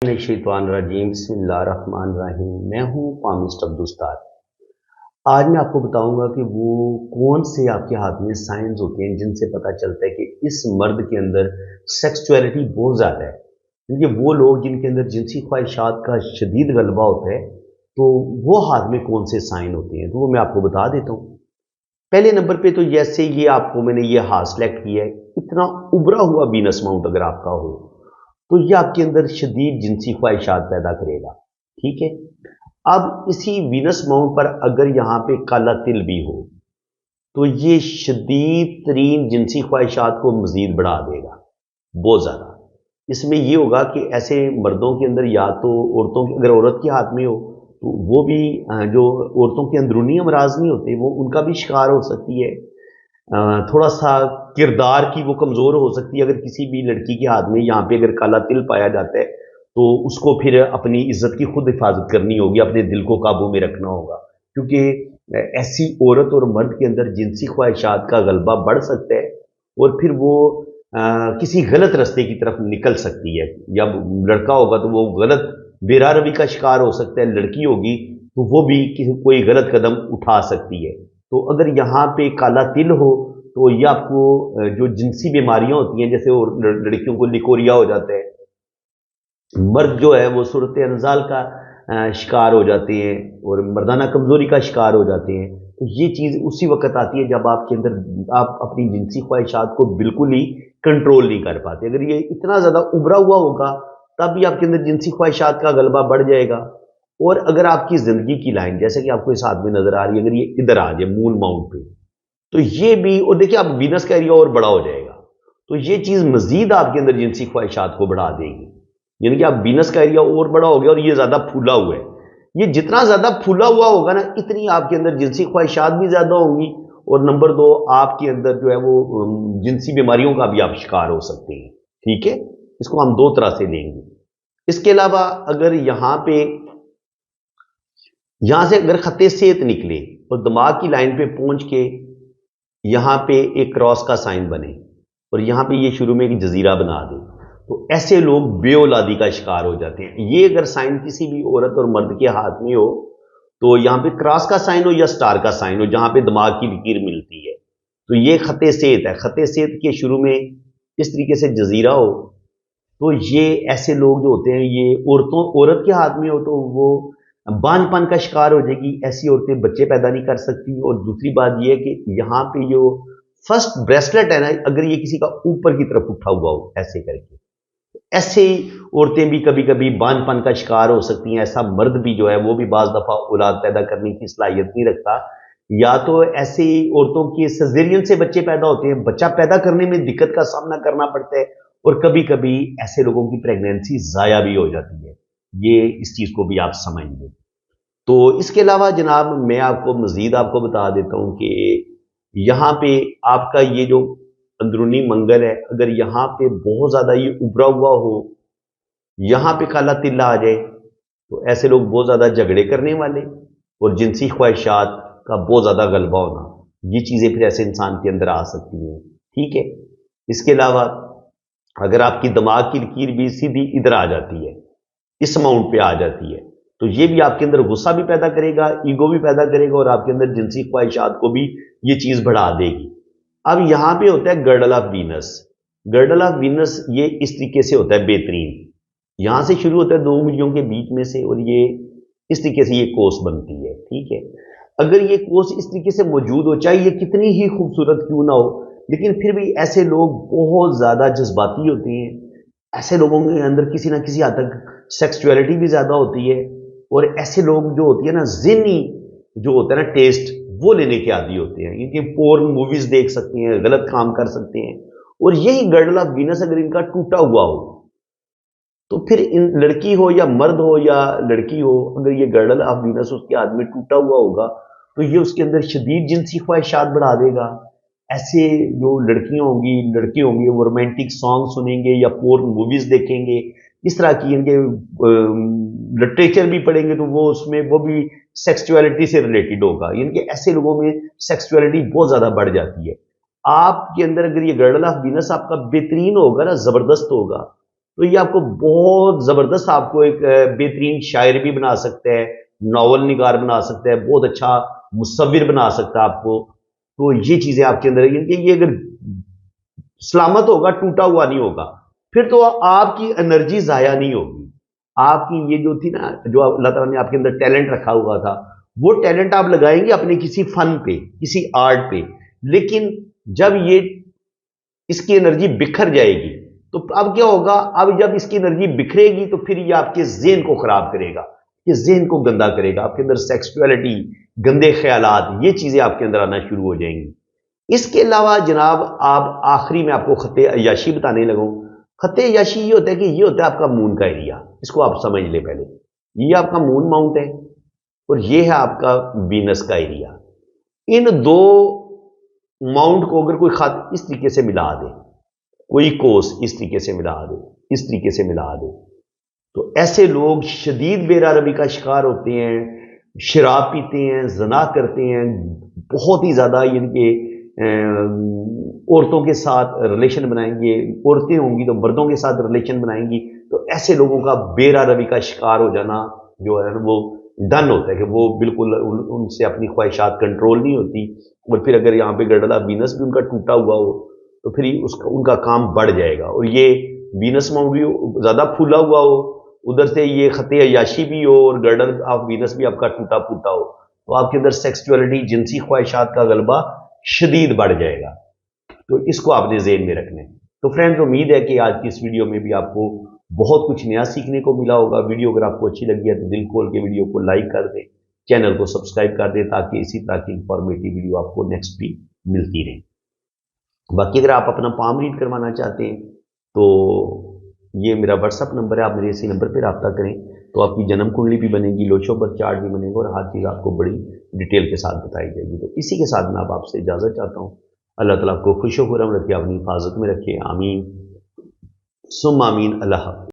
शैतान रजीम बिस्मिल्लाहिर्रहमानिर्रहीम। मैं हूँ पामिस्ट अब्दुस्तार। आज मैं आपको बताऊंगा कि वो कौन से आपके हाथ में साइंस होते हैं जिनसे पता चलता है कि इस मर्द के अंदर सेक्सुअलिटी बहुत ज़्यादा है। क्योंकि वो लोग जिनके अंदर जिनसी ख्वाहिशात का शदीद गलबा होता है, तो वो हाथ में कौन से साइन होते हैं, तो वो मैं आपको बता देता हूँ। पहले नंबर पे तो जैसे ये आपको मैंने ये हाथ सेलेक्ट किया है, इतना उभरा हुआ वीनस माउंट अगर आपका हो तो ये आपके अंदर शदीद जिनसी ख्वाहिशात पैदा करेगा। ठीक है। अब इसी वीनस माउंट पर अगर यहाँ पे काला तिल भी हो तो ये शदीद तरीन जिनसी ख्वाहिशात को मजीद बढ़ा देगा, बहुत ज़्यादा। इसमें ये होगा कि ऐसे मर्दों के अंदर या तो औरतों की, अगर औरत के हाथ में हो तो वो भी जो औरतों के अंदरूनी अमराज नहीं होते वो उनका भी शिकार हो सकती है। थोड़ा सा किरदार की वो कमज़ोर हो सकती है। अगर किसी भी लड़की के हाथ में यहाँ पे अगर काला तिल पाया जाता है तो उसको फिर अपनी इज्जत की खुद हिफाजत करनी होगी, अपने दिल को काबू में रखना होगा। क्योंकि ऐसी औरत और मर्द के अंदर जिनसी ख्वाहिशात का गलबा बढ़ सकता है और फिर वो किसी गलत रास्ते की तरफ निकल सकती है। जब लड़का होगा तो वो गलत बेरा रवि का शिकार हो सकता है, लड़की होगी तो वो भी किसी कोई गलत कदम उठा सकती है। तो अगर यहाँ पे काला तिल हो तो ये आपको जो जिनसी बीमारियां होती हैं, जैसे लड़कियों को लिकोरिया हो जाता है, मर्द जो है वो सूरत अंजाल का शिकार हो जाते हैं और मर्दाना कमजोरी का शिकार हो जाते हैं। तो ये चीज़ उसी वक्त आती है जब आपके अंदर आप अपनी जिनसी ख्वाहिशात को बिल्कुल ही कंट्रोल नहीं कर पाते। अगर ये इतना ज़्यादा उभरा हुआ होगा तब भी आपके अंदर जिनसी ख्वाहिशात का गलबा बढ़ जाएगा। और अगर आपकी ज़िंदगी की लाइन जैसे कि आपको इस हाथ में नज़र आ रही है, अगर ये इधर आ जाए मूल माउंट पे, तो ये भी, और देखिए आप वीनस का एरिया और बड़ा हो जाएगा, तो ये चीज़ मजीद आपके अंदर जिनसी ख्वाहिशात को बढ़ा देगी। यानी कि आप वीनस का एरिया और बड़ा हो गया और ये ज़्यादा फूला हुआ है। ये जितना ज़्यादा फूला हुआ होगा ना, इतनी आपके अंदर जिनसी ख्वाहिशात भी ज़्यादा होंगी और नंबर दो आपके अंदर जो है वो जिनसी बीमारियों का भी आप शिकार हो सकते हैं। ठीक है, इसको हम दो तरह से लेंगे। इसके अलावा अगर यहां से अगर खत्ते सेत निकले और दिमाग की लाइन पे पहुंच के यहां पे एक क्रॉस का साइन बने और यहां पे ये शुरू में एक जजीरा बना दे, तो ऐसे लोग बेऔलादी का शिकार हो जाते हैं। ये अगर साइन किसी भी औरत और मर्द के हाथ में हो, तो यहां पे क्रॉस का साइन हो या स्टार का साइन हो जहां पे दिमाग की लकीर मिलती है, तो ये खत्ते सेत है। खत्ते सेत के शुरू में इस तरीके से जजीरा हो तो ये ऐसे लोग जो होते हैं, ये औरत के हाथ में हो तो वो बांझपन का शिकार हो जाएगी। ऐसी औरतें बच्चे पैदा नहीं कर सकती। और दूसरी बात यह है कि यहाँ पे जो फर्स्ट ब्रेसलेट है ना, अगर ये किसी का ऊपर की तरफ उठा हुआ हो ऐसे करके, ऐसे औरतें भी कभी कभी बांझपन का शिकार हो सकती हैं। ऐसा मर्द भी जो है वो भी बाज दफा औलाद पैदा करने की सलाहियत नहीं रखता। या तो ऐसे औरतों के सजेरियन से बच्चे पैदा होते हैं, बच्चा पैदा करने में दिक्कत का सामना करना पड़ता है, और कभी कभी ऐसे लोगों की प्रेगनेंसी जाया भी हो जाती है। ये इस चीज को भी आप समझ लें। तो इसके अलावा जनाब मैं आपको मजीद आपको बता देता हूं कि यहाँ पे आपका ये जो अंदरूनी मंगल है, अगर यहाँ पे बहुत ज्यादा ये उभरा हुआ हो, यहाँ पे काला तिल आ जाए, तो ऐसे लोग बहुत ज्यादा झगड़े करने वाले और जिनसी ख्वाहिशात का बहुत ज्यादा गलबा होना, ये चीजें फिर ऐसे इंसान के अंदर आ सकती हैं। ठीक है। इसके अलावा अगर आपकी दिमाग की लकीर भी सीधी इधर आ जाती है, इस अमाउंट पे आ जाती है, तो ये भी आपके अंदर गुस्सा भी पैदा करेगा, ईगो भी पैदा करेगा और आपके अंदर जिनसी ख्वाहिशात को भी ये चीज बढ़ा देगी। अब यहां पे होता है girdle of Venus. Girdle of Venus ये इस तरीके से होता है बेहतरीन। यहां से शुरू होता है दो उंगलियों के बीच में से और ये इस तरीके से ये कोस बनती है। ठीक है। अगर ये कोस इस तरीके से मौजूद हो, चाहे ये कितनी ही खूबसूरत क्यों ना हो, लेकिन फिर भी ऐसे लोग बहुत ज्यादा जज्बाती होते हैं। ऐसे लोगों के अंदर किसी ना किसी हद तक सेक्सुअलिटी भी ज्यादा होती है और ऐसे लोग जो होती है ना, जिनी जो होता है ना टेस्ट, वो लेने के आदी होते हैं। इनके पोर्न मूवीज देख सकते हैं, गलत काम कर सकते हैं। और यही गर्डल ऑफ वीनस अगर इनका टूटा हुआ हो, तो फिर इन लड़की हो या मर्द हो या लड़की हो, अगर ये गर्डल ऑफ वीनस उसके हाथ में टूटा हुआ होगा तो ये उसके अंदर शदीद जिनसी ख्वाहिशात बढ़ा देगा। ऐसे जो लड़कियां होंगी, लड़के होंगे, वो रोमांटिक सॉन्ग सुनेंगे या पोर्न मूवीज देखेंगे, इस तरह की इनके लिटरेचर भी पढ़ेंगे तो वो उसमें वो भी सेक्सुअलिटी से रिलेटेड होगा। इनके ऐसे लोगों में सेक्सुअलिटी बहुत ज्यादा बढ़ जाती है। आपके अंदर अगर ये गर्डल ऑफ वीनस आपका बेहतरीन होगा ना, जबरदस्त होगा, تو یہ آپ کو بہت زبردست آپ کو ایک بہترین شاعر بھی بنا سکتا ہے، ناول نگار بنا سکتا ہے، بہت اچھا مصور بنا سکتا ہے آپ کو. تو یہ چیزیں آپ کے اندر یہ اگر سلامت ہوگا، ٹوٹا ہوا نہیں ہوگا، پھر تو آپ کی انرجی ضائع نہیں ہوگی. آپ کی یہ جو تھی نا، جو اللہ تعالیٰ نے آپ کے اندر ٹیلنٹ رکھا ہوا تھا، وہ ٹیلنٹ آپ لگائیں گے اپنے کسی فن پہ، کسی آرٹ پہ. لیکن جب یہ اس کی انرجی بکھر جائے گی تو اب کیا ہوگا؟ اب جب اس کی انرجی بکھرے گی تو پھر یہ آپ کے ذہن کو خراب کرے گا، یہ ذہن کو گندا کرے گا، آپ کے اندر سیکسولیٹی، گندے خیالات، یہ چیزیں آپ کے اندر آنا شروع ہو جائیں گی. اس کے علاوہ جناب آپ آخری میں آپ کو خط عیاشی بتانے لگوں. خط عیاشی یہ ہوتا ہے کہ یہ ہوتا ہے آپ کا مون کا ایریا. اس کو آپ سمجھ لیں پہلے، یہ آپ کا مون ماؤنٹ ہے اور یہ ہے آپ کا وینس کا ایریا. ان دو ماؤنٹ کو اگر کوئی خط اس طریقے سے ملا دے، کوئی کوس اس طریقے سے ملا دے، اس طریقے سے ملا دے، تو ایسے لوگ شدید بے ربی کا شکار ہوتے ہیں، شراب پیتے ہیں، زنا کرتے ہیں، بہت ہی زیادہ ان کے عورتوں کے ساتھ ریلیشن بنائیں گے، عورتیں ہوں گی تو مردوں کے ساتھ ریلیشن بنائیں گی. تو ایسے لوگوں کا بے ربی کا شکار ہو جانا جو ہے وہ ڈن ہوتا ہے کہ وہ بالکل ان سے اپنی خواہشات کنٹرول نہیں ہوتی. اور پھر اگر یہاں پہ گردلا وینس بھی ان کا ٹوٹا ہوا ہو تو پھر ان کا کام بڑھ جائے گا. اور یہ وینس میں بھی زیادہ پھولا ہوا ہو، ادھر سے یہ خط عیاشی بھی ہو اور گرڈر آف وینس بھی آپ کا ٹوٹا پھوٹا ہو، تو آپ کے اندر سیکسچولیٹی، جنسی خواہشات کا غلبہ شدید بڑھ جائے گا. تو اس کو آپ نے ذہن میں رکھنا ہے. تو فرینڈز، امید ہے کہ آج کی اس ویڈیو میں بھی آپ کو بہت کچھ نیا سیکھنے کو ملا ہوگا. ویڈیو اگر آپ کو اچھی لگی ہے تو دل کھول کے ویڈیو کو لائک کر دیں، چینل کو سبسکرائب کر دیں تاکہ اسی طرح کی انفارمیٹیو ویڈیو آپ کو نیکسٹ بھی ملتی رہے. باقی اگر آپ اپنا پام ریڈ کروانا چاہتے ہیں تو یہ میرا واٹس ایپ نمبر ہے، آپ میرے اسی نمبر پہ رابطہ کریں تو آپ کی جنم کنڈلی بھی بنے گی، لوشو پر چارٹ بھی بنے گا اور ہر چیز آپ کو بڑی ڈیٹیل کے ساتھ بتائی جائے گی. تو اسی کے ساتھ میں آپ سے اجازت چاہتا ہوں. اللہ تعالیٰ آپ کو خوش و خرم رکھے، اپنی حفاظت میں رکھے. آمین ثم آمین. اللہ حافظ.